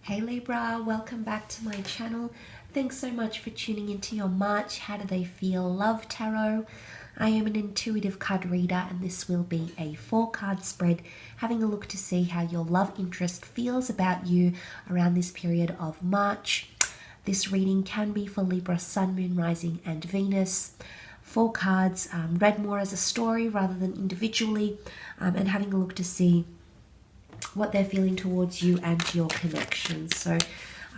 Hey Libra, welcome back to my channel. Thanks so much for tuning into your March How Do They Feel Love Tarot. I am an intuitive card reader and this will be a 4-card spread having a look to see how your love interest feels about you around this period of March. This reading can be for Libra, Sun, Moon, Rising and Venus. 4 cards read more as a story rather than individually, and having a look to see what they're feeling towards you and your connections. So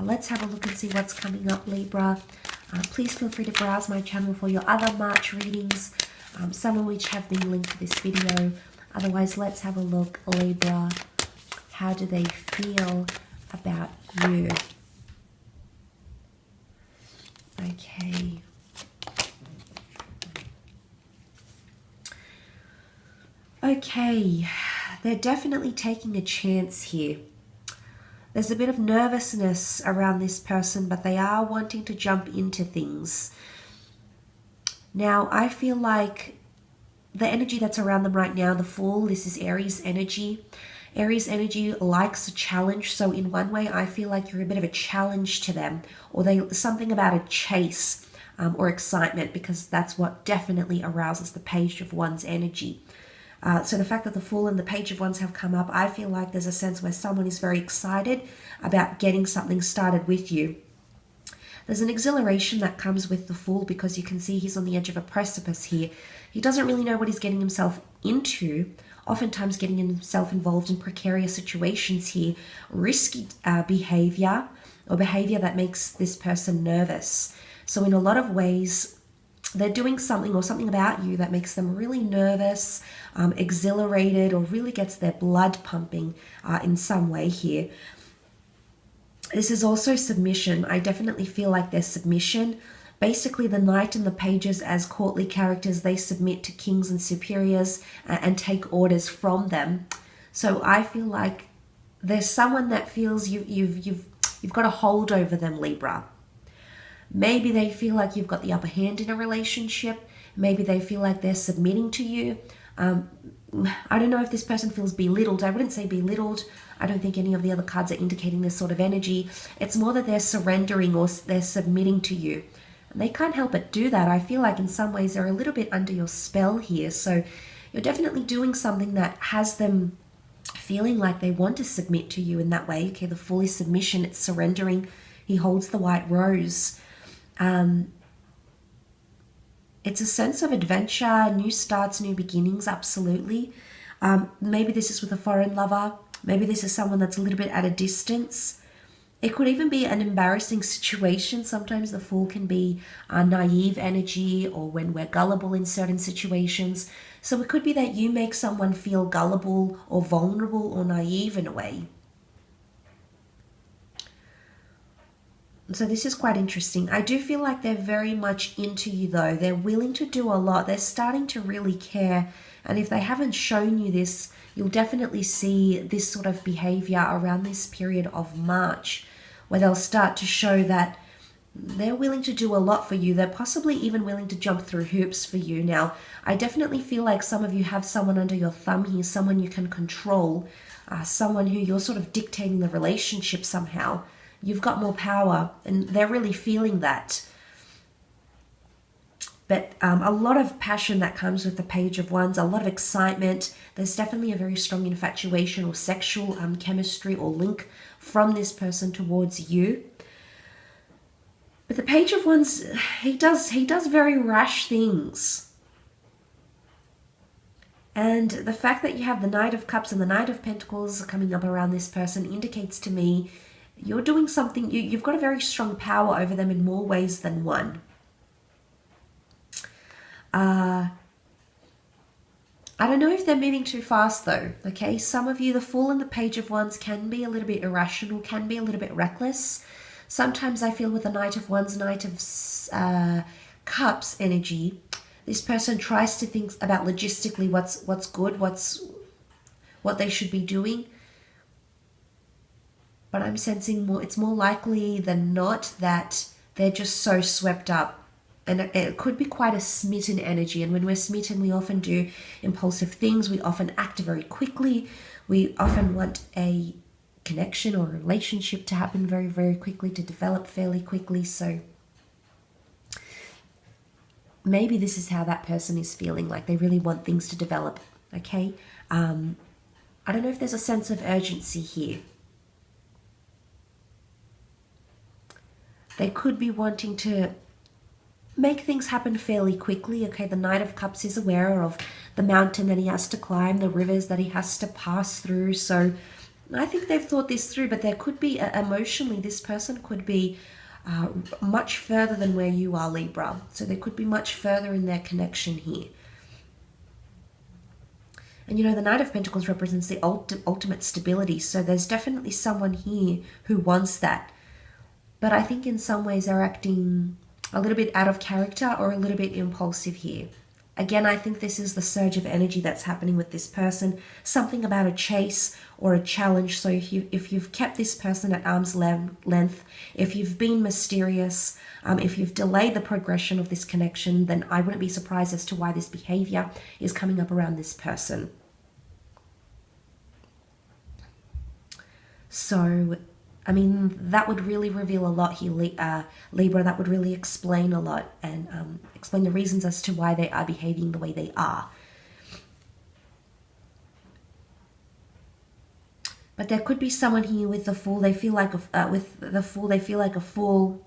let's have a look and see what's coming up, Libra. Please feel free to browse my channel for your other March readings, some of which have been linked to this video. Otherwise, let's have a look, Libra. How do they feel about you? Okay. Okay. They're definitely taking a chance here. There's a bit of nervousness around this person, but they are wanting to jump into things. Now, I feel like the energy that's around them right now, the Fool, this is Aries energy. Aries energy likes a challenge, so in one way I feel like you're a bit of a challenge to them, or something about a chase or excitement, because that's what definitely arouses the Page of Wands energy. So the fact that the Fool and the Page of Wands have come up, I feel like there's a sense where someone is very excited about getting something started with you. There's an exhilaration that comes with the Fool because you can see he's on the edge of a precipice here. He doesn't really know what he's getting himself into, oftentimes getting himself involved in precarious situations here, risky behavior or behavior that makes this person nervous. So in a lot of ways, they're doing something or something about you that makes them really nervous, exhilarated, or really gets their blood pumping in some way here. This is also submission. I definitely feel like there's submission. Basically, the Knight and the Pages as courtly characters, they submit to kings and superiors and take orders from them. So I feel like there's someone that feels you've got a hold over them, Libra. Maybe they feel like you've got the upper hand in a relationship. Maybe they feel like they're submitting to you. I don't know if this person feels belittled. I wouldn't say belittled. I don't think any of the other cards are indicating this sort of energy. It's more that they're surrendering or they're submitting to you. And they can't help but do that. I feel like in some ways they're a little bit under your spell here. So you're definitely doing something that has them feeling like they want to submit to you in that way. Okay, the Fool is submission. It's surrendering. He holds the white rose. It's a sense of adventure, new starts, new beginnings, absolutely. Maybe this is with a foreign lover. Maybe this is someone that's a little bit at a distance. It could even be an embarrassing situation. Sometimes the Fool can be naive energy, or when we're gullible in certain situations. So it could be that you make someone feel gullible or vulnerable or naive in a way. So this is quite interesting. I do feel like they're very much into you though. They're willing to do a lot. They're starting to really care. And if they haven't shown you this, you'll definitely see this sort of behavior around this period of March, where they'll start to show that they're willing to do a lot for you. They're possibly even willing to jump through hoops for you. Now, I definitely feel like some of you have someone under your thumb here, someone you can control, someone who you're sort of dictating the relationship somehow. You've got more power, and they're really feeling that. But a lot of passion that comes with the Page of Wands, a lot of excitement. There's definitely a very strong infatuation or sexual chemistry or link from this person towards you. But the Page of Wands, he does very rash things. And the fact that you have the Knight of Cups and the Knight of Pentacles coming up around this person indicates to me you're doing something, you've got a very strong power over them in more ways than one. I don't know if they're moving too fast though, okay? Some of you, the Fool and the Page of Wands can be a little bit irrational, can be a little bit reckless. Sometimes I feel with the Knight of Wands, Knight of Cups energy, this person tries to think about logistically what's good, what they should be doing. But I'm sensing it's more likely than not that they're just so swept up. And it could be quite a smitten energy. And when we're smitten, we often do impulsive things. We often act very quickly. We often want a connection or relationship to happen very, very quickly, to develop fairly quickly. So maybe this is how that person is feeling, like they really want things to develop, okay? I don't know if there's a sense of urgency here. They could be wanting to make things happen fairly quickly, okay? The Knight of Cups is aware of the mountain that he has to climb, the rivers that he has to pass through. So I think they've thought this through, but there could be, emotionally, this person could be much further than where you are, Libra. So they could be much further in their connection here. And you know, the Knight of Pentacles represents the ultimate stability. So there's definitely someone here who wants that. But I think in some ways they're acting a little bit out of character or a little bit impulsive here. Again, I think this is the surge of energy that's happening with this person. Something about a chase or a challenge. So if you've kept this person at arm's length, if you've been mysterious, if you've delayed the progression of this connection, then I wouldn't be surprised as to why this behavior is coming up around this person. So, I mean, that would really reveal a lot here, Libra. That would really explain a lot and explain the reasons as to why they are behaving the way they are. But there could be someone here with the Fool. They feel like they feel like a fool.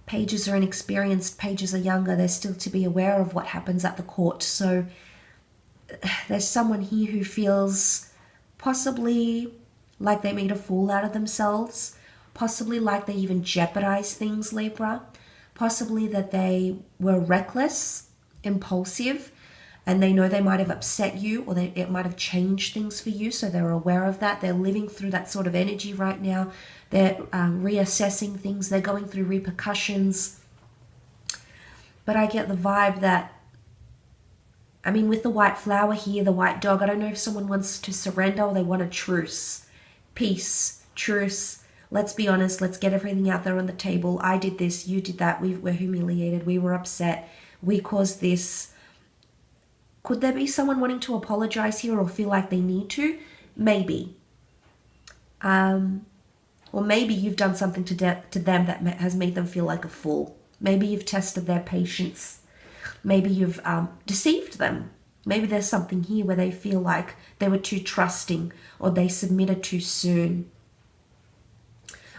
Pages are inexperienced. Pages are younger. They're still to be aware of what happens at the court. So there's someone here who feels possibly like they made a fool out of themselves, possibly like they even jeopardized things, Libra, possibly that they were reckless, impulsive, and they know they might have upset you or it might have changed things for you, so they're aware of that. They're living through that sort of energy right now. They're reassessing things. They're going through repercussions. But I get the vibe that, I mean, with the white flower here, the white dog, I don't know if someone wants to surrender or they want a truce. Peace, truce, let's be honest, let's get everything out there on the table. I did this, you did that, we were humiliated, we were upset, we caused this. Could there be someone wanting to apologize here or feel like they need to? Maybe. Or maybe you've done something to them that has made them feel like a fool. Maybe you've tested their patience. Maybe you've deceived them. Maybe there's something here where they feel like they were too trusting or they submitted too soon.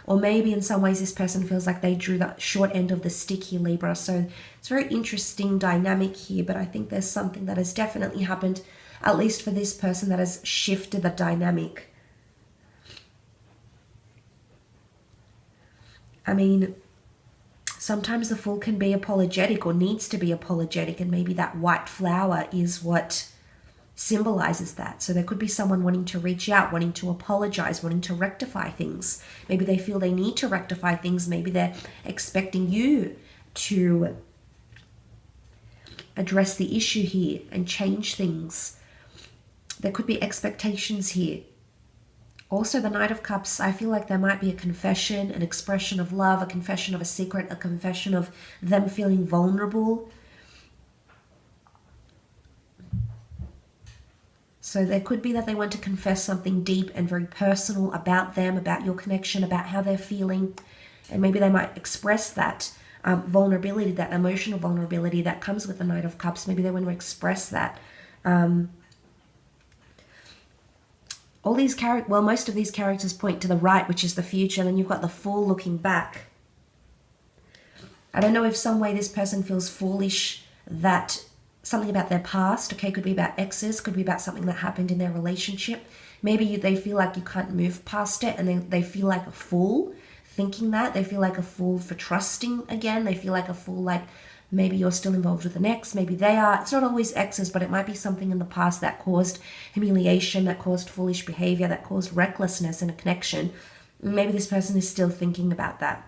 Or maybe in some ways this person feels like they drew the short end of the stick here, Libra. So it's a very interesting dynamic here, but I think there's something that has definitely happened, at least for this person, that has shifted the dynamic. I mean, sometimes the Fool can be apologetic or needs to be apologetic, and maybe that white flower is what symbolizes that. So there could be someone wanting to reach out, wanting to apologize, wanting to rectify things. Maybe they feel they need to rectify things. Maybe they're expecting you to address the issue here and change things. There could be expectations here. Also, the Knight of Cups, I feel like there might be a confession, an expression of love, a confession of a secret, a confession of them feeling vulnerable. So there could be that they want to confess something deep and very personal about them, about your connection, about how they're feeling. And maybe they might express that vulnerability, that emotional vulnerability that comes with the Knight of Cups. Maybe they want to express that. All these most of these characters point to the right, which is the future, and then you've got the Fool looking back. I don't know if some way this person feels foolish, that something about their past, okay, could be about exes, could be about something that happened in their relationship. Maybe they feel like you can't move past it, and they feel like a fool thinking that. They feel like a fool for trusting again. They feel like a fool, like maybe you're still involved with an ex, maybe they are. It's not always exes, but it might be something in the past that caused humiliation, that caused foolish behavior, that caused recklessness in a connection. Maybe this person is still thinking about that.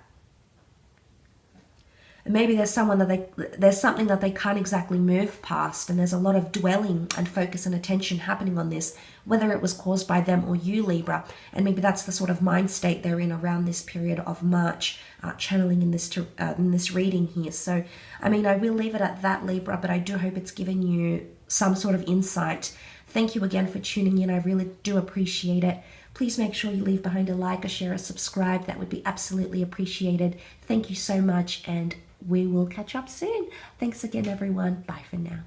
And maybe there's something that they can't exactly move past, and there's a lot of dwelling and focus and attention happening on this, whether it was caused by them or you, Libra. And maybe that's the sort of mind state they're in around this period of March, channeling in this reading here. So, I mean, I will leave it at that, Libra, but I do hope it's given you some sort of insight. Thank you again for tuning in. I really do appreciate it. Please make sure you leave behind a like, a share, a subscribe. That would be absolutely appreciated. Thank you so much, and we will catch up soon. Thanks again, everyone. Bye for now.